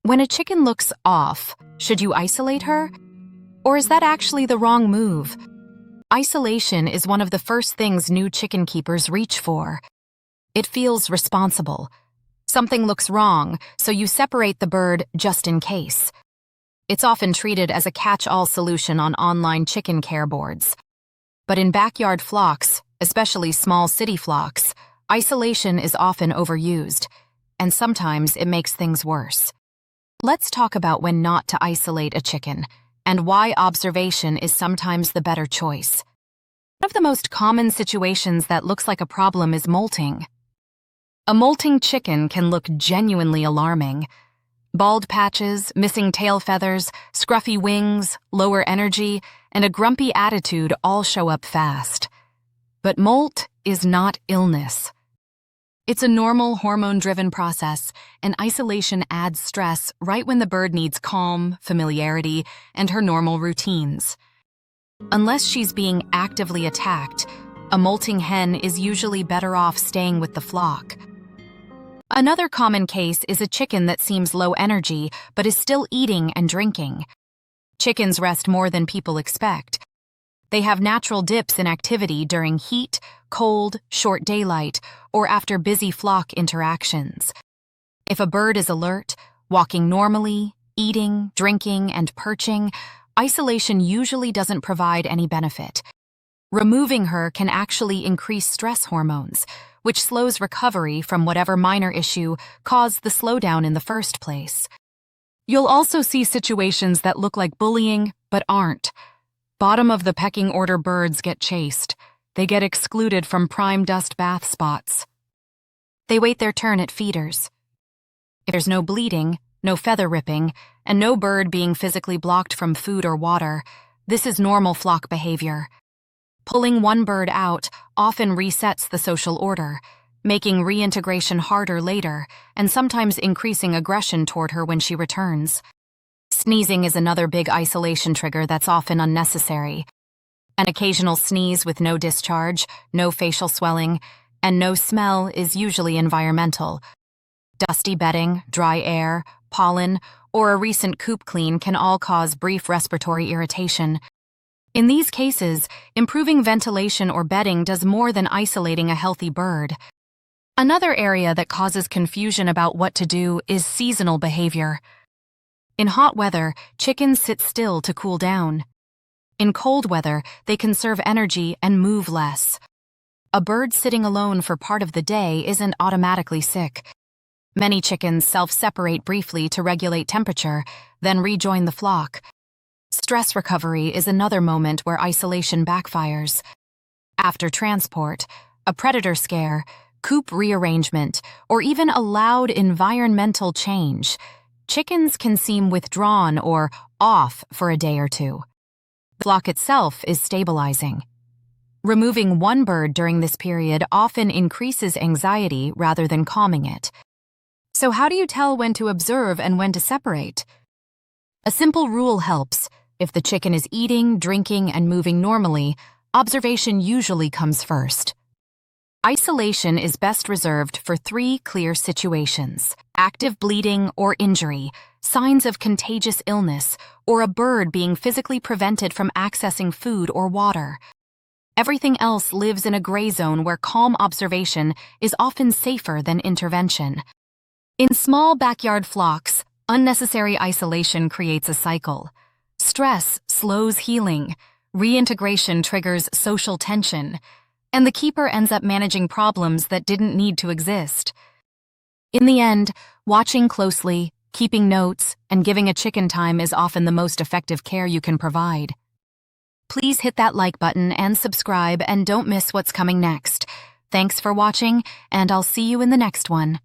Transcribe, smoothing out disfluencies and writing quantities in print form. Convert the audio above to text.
When a chicken looks off, should you isolate her? Or is that actually the wrong move? Isolation is one of the first things new chicken keepers reach for. It feels responsible. Something looks wrong, so you separate the bird just in case. It's often treated as a catch-all solution on online chicken care boards. But in backyard flocks, especially small city flocks, isolation is often overused, and sometimes it makes things worse. Let's talk about when not to isolate a chicken, and why observation is sometimes the better choice. One of the most common situations that looks like a problem is molting. A molting chicken can look genuinely alarming. Bald patches, missing tail feathers, scruffy wings, lower energy, and a grumpy attitude all show up fast. But molt is not illness. It's a normal hormone-driven process, and isolation adds stress right when the bird needs calm, familiarity, and her normal routines. Unless she's being actively attacked, a molting hen is usually better off staying with the flock. Another common case is a chicken that seems low energy but is still eating and drinking. Chickens rest more than people expect. They have natural dips in activity during heat, cold, short daylight, or after busy flock interactions. If a bird is alert, walking normally, eating, drinking, and perching, isolation usually doesn't provide any benefit. Removing her can actually increase stress hormones, which slows recovery from whatever minor issue caused the slowdown in the first place. You'll also see situations that look like bullying, but aren't. Bottom of the pecking order birds get chased. They get excluded from prime dust bath spots. They wait their turn at feeders. If there's no bleeding, no feather ripping, and no bird being physically blocked from food or water, this is normal flock behavior. Pulling one bird out often resets the social order, making reintegration harder later and sometimes increasing aggression toward her when she returns. Sneezing is another big isolation trigger that's often unnecessary. An occasional sneeze with no discharge, no facial swelling, and no smell is usually environmental. Dusty bedding, dry air, pollen, or a recent coop clean can all cause brief respiratory irritation. In these cases, improving ventilation or bedding does more than isolating a healthy bird. Another area that causes confusion about what to do is seasonal behavior. In hot weather, chickens sit still to cool down. In cold weather, they conserve energy and move less. A bird sitting alone for part of the day isn't automatically sick. Many chickens self-separate briefly to regulate temperature, then rejoin the flock. Stress recovery is another moment where isolation backfires. After transport, a predator scare, coop rearrangement, or even a loud environmental change, chickens can seem withdrawn or off for a day or two. The flock itself is stabilizing. Removing one bird during this period often increases anxiety rather than calming it. So how do you tell when to observe and when to separate? A simple rule helps. If the chicken is eating, drinking, and moving normally, observation usually comes first. Isolation is best reserved for 3 clear situations: active bleeding or injury, signs of contagious illness, or a bird being physically prevented from accessing food or water. Everything else lives in a gray zone where calm observation is often safer than intervention. In small backyard flocks, unnecessary isolation creates a cycle. Stress slows healing, reintegration triggers social tension, and the keeper ends up managing problems that didn't need to exist. In the end, watching closely, keeping notes, and giving a chicken time is often the most effective care you can provide. Please hit that like button and subscribe and don't miss what's coming next. Thanks for watching, and I'll see you in the next one.